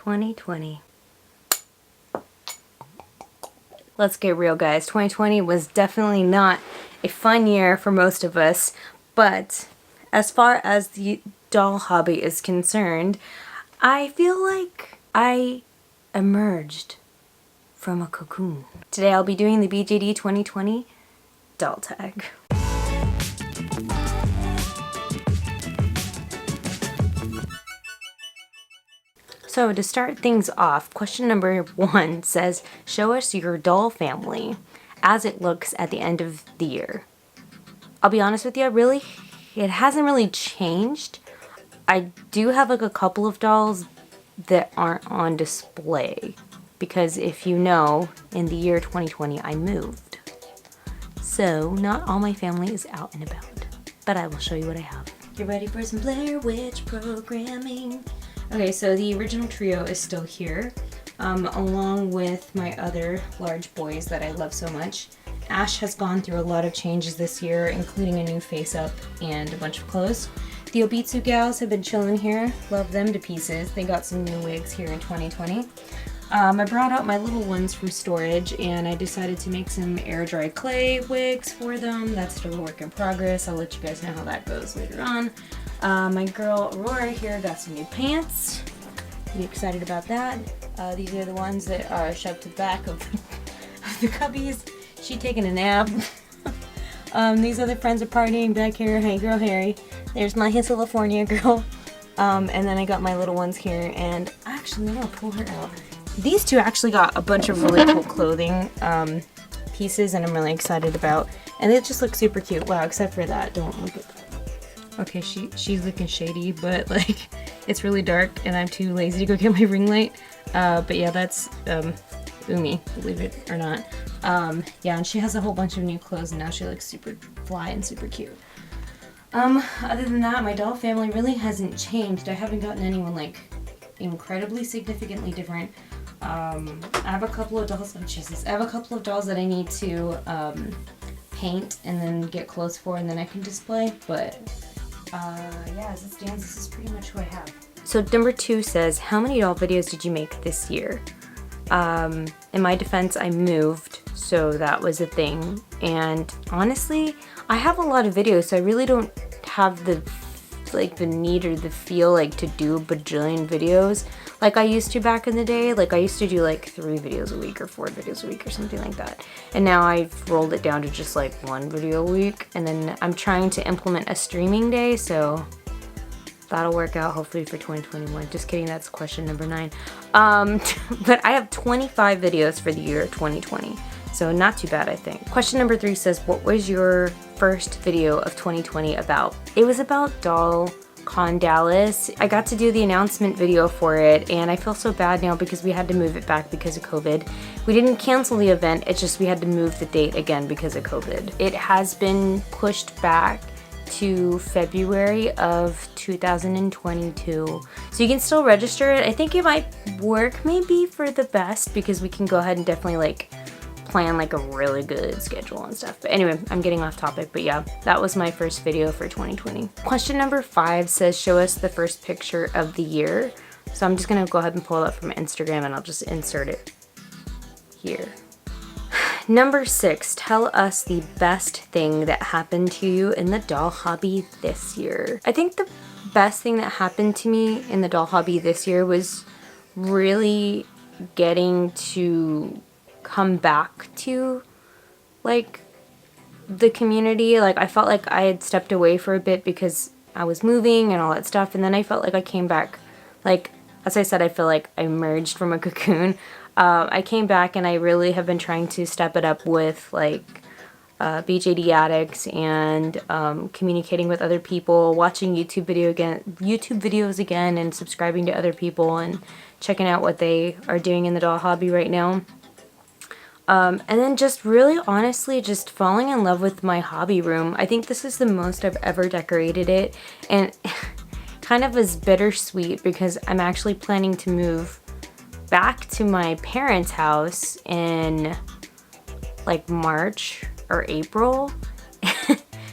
2020. Let's get real, guys. 2020 was definitely not a fun year for most of us, but as far as the doll hobby is concerned, I feel like I emerged from a cocoon. Today I'll be doing the BJD 2020 doll tag. So to start things off, question number 1 says, show us your doll family as it looks at the end of the year. I'll be honest with you, really, it hasn't really changed. I do have like a couple of dolls that aren't on display because if you know, in the year 2020 I moved. So not all my family is out and about, but I will show you what I have. You ready for some Blair Witch programming? Okay, so the original trio is still here, along with my other large boys that I love so much. Ash has gone through a lot of changes this year, including a new face up and a bunch of clothes. The Obitsu gals have been chilling here. Love them to pieces. They got some new wigs here in 2020. I brought out my little ones from storage and I decided to make some air dry clay wigs for them. That's still a work in progress. I'll let you guys know how that goes later on. My girl Aurora here got some new pants. Pretty excited about that. These are the ones that are shoved to the back of the cubbies. She taking a nap. These other friends are partying back here. Hey girl Harry. There's my California girl. And then I got my little ones here, and actually I'm gonna pull her out. These two actually got a bunch of really cool clothing pieces and I'm really excited about. And they just look super cute. Wow, except for that. Don't look at that. Okay, she's looking shady, but like it's really dark and I'm too lazy to go get my ring light. But yeah, that's Umi, believe it or not. Yeah, and she has a whole bunch of new clothes and now she looks super fly and super cute. Other than that, my doll family really hasn't changed. I haven't gotten anyone like incredibly significantly different. I have a couple of dolls, oh Jesus, I have a couple of dolls that I need to paint and then get clothes for and then I can display, but yeah, as it stands, this is pretty much who I have. So number 2 says, how many doll videos did you make this year? In my defense, I moved, so that was a thing. And honestly, I have a lot of videos, so I really don't have the need or the feel like to do a bajillion videos like I used to back in the day. Like I used to do like 3 videos a week or 4 videos a week or something like that. And now I've rolled it down to just like 1 video a week. And then I'm trying to implement a streaming day, so that'll work out hopefully for 2021. Just kidding, that's question number 9. But I have 25 videos for the year 2020. So not too bad, I think. Question number 3 says, what was your first video of 2020 about? It was about Doll Con Dallas. I got to do the announcement video for it and I feel so bad now because we had to move it back because of COVID. We didn't cancel the event, it's just we had to move the date again because of COVID. It has been pushed back to February of 2022. So you can still register it. I think it might work maybe for the best because we can go ahead and definitely like plan like a really good schedule and stuff. But anyway, I'm getting off topic, but yeah, that was my first video for 2020. Question number 5 says, show us the first picture of the year. So I'm just gonna go ahead and pull it up from Instagram and I'll just insert it here. Number 6, tell us the best thing that happened to you in the doll hobby this year. I think the best thing that happened to me in the doll hobby this year was really getting to come back to like the community. Like I felt like I had stepped away for a bit because I was moving and all that stuff, and then I felt like I came back. Like as I said, I feel like I emerged from a cocoon. I came back and I really have been trying to step it up with like BJD addicts and communicating with other people, watching YouTube videos again and subscribing to other people and checking out what they are doing in the doll hobby right now. And then just really honestly just falling in love with my hobby room. I think this is the most I've ever decorated it, and kind of is bittersweet because I'm actually planning to move back to my parents' house in like March or April.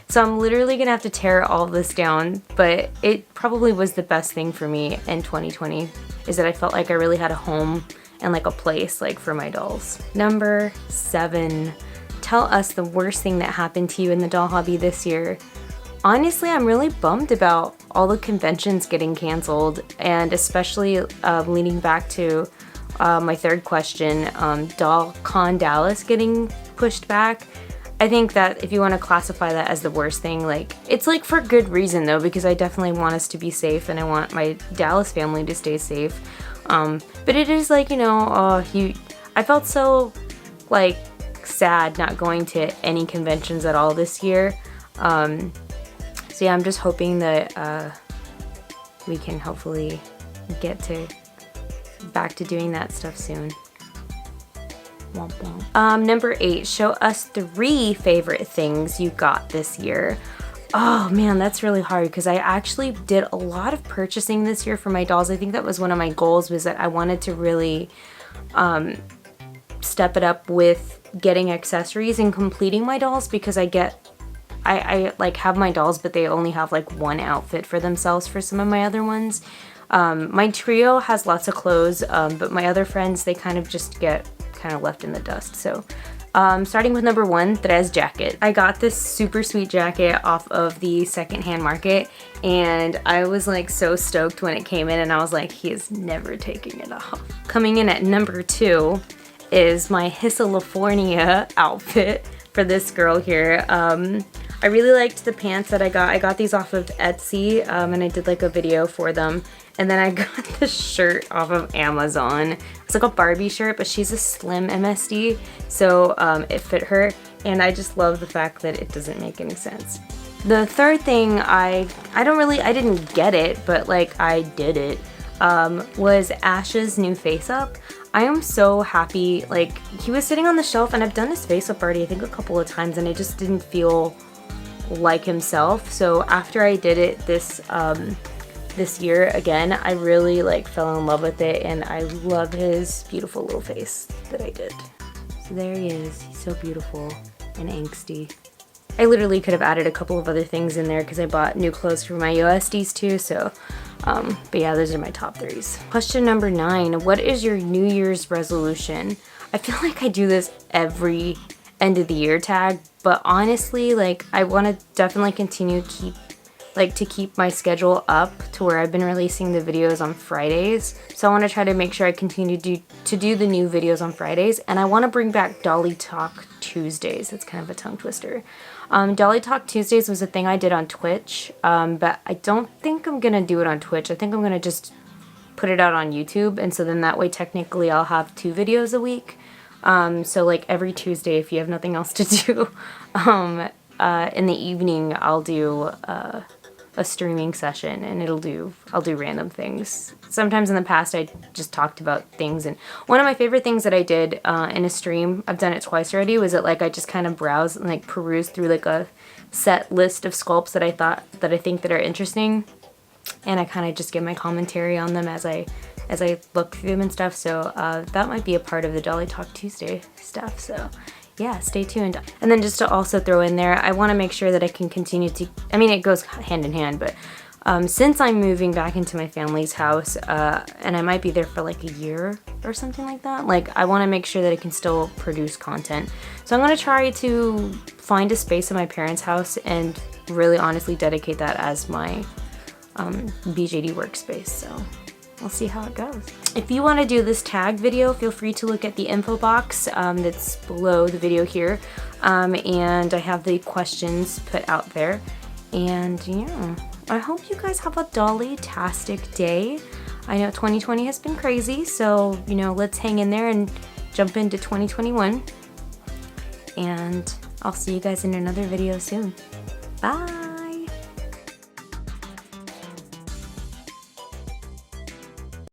So I'm literally gonna have to tear all this down, but it probably was the best thing for me in 2020. is that I felt like I really had a home and like a place like for my dolls. Number 7, tell us the worst thing that happened to you in the doll hobby this year. Honestly, I'm really bummed about all the conventions getting canceled, and especially leading back to my third question, DollCon Dallas getting pushed back. I think that if you want to classify that as the worst thing, like, it's like for good reason though, because I definitely want us to be safe and I want my Dallas family to stay safe. But it is like, you know, I felt so like sad not going to any conventions at all this year. So yeah, I'm just hoping that we can hopefully get back to doing that stuff soon. Womp womp. Number 8, show us 3 favorite things you got this year. Oh man, that's really hard because I actually did a lot of purchasing this year for my dolls. I think that was one of my goals, was that I wanted to really step it up with getting accessories and completing my dolls, because I like have my dolls, but they only have like one outfit for themselves for some of my other ones. My trio has lots of clothes, but my other friends, they kind of just get kind of left in the dust. So starting with number 1, Tres jacket. I got this super sweet jacket off of the secondhand market, and I was like so stoked when it came in, and I was like, he is never taking it off. Coming in at number 2 is my California outfit for this girl here. I really liked the pants that I got. I got these off of Etsy, and I did like a video for them. And then I got this shirt off of Amazon. It's like a Barbie shirt, but she's a slim MSD, so it fit her. And I just love the fact that it doesn't make any sense. The third thing, I didn't get it, but like I did it, was Ash's new face up. I am so happy. Like, he was sitting on the shelf, and I've done his face up already, I think a couple of times, and it just didn't feel like himself. So after I did it this year again, I really like fell in love with it, and I love his beautiful little face that I did. So there he is. He's so beautiful and angsty. I literally could have added a couple of other things in there because I bought new clothes for my USDs too, so but yeah, those are my top 3s. Question number 9, what is your New Year's resolution? I feel like I do this every end of the year tag, but honestly, like, I want to definitely continue to keep my schedule up to where I've been releasing the videos on Fridays. So I want to try to make sure I continue to do the new videos on Fridays, and I want to bring back Dolly Talk Tuesdays. That's kind of a tongue twister. Dolly Talk Tuesdays was a thing I did on Twitch, but I don't think I'm gonna do it on Twitch. I think I'm gonna just put it out on YouTube, and so then that way technically I'll have 2 videos a week. So like every Tuesday, if you have nothing else to do, in the evening I'll do a streaming session, and I'll do random things. Sometimes in the past I just talked about things, and one of my favorite things that I did in a stream, I've done it twice already, was that like I just kind of browse and like peruse through like a set list of sculpts that I think that are interesting, and I kind of just give my commentary on them as I look through them and stuff. So that might be a part of the Dolly Talk Tuesday stuff. So yeah, stay tuned. And then just to also throw in there, I want to make sure that I can continue to, I mean, it goes hand in hand, but since I'm moving back into my family's house, and I might be there for like a year or something like that, like I want to make sure that I can still produce content. So I'm going to try to find a space in my parents' house and really honestly dedicate that as my BJD workspace. So we'll see how it goes. If you want to do this tag video, feel free to look at the info box that's below the video here, and I have the questions put out there. And yeah, I hope you guys have a Dolly-tastic day. I know 2020 has been crazy, so you know, let's hang in there and jump into 2021. And I'll see you guys in another video soon. Bye!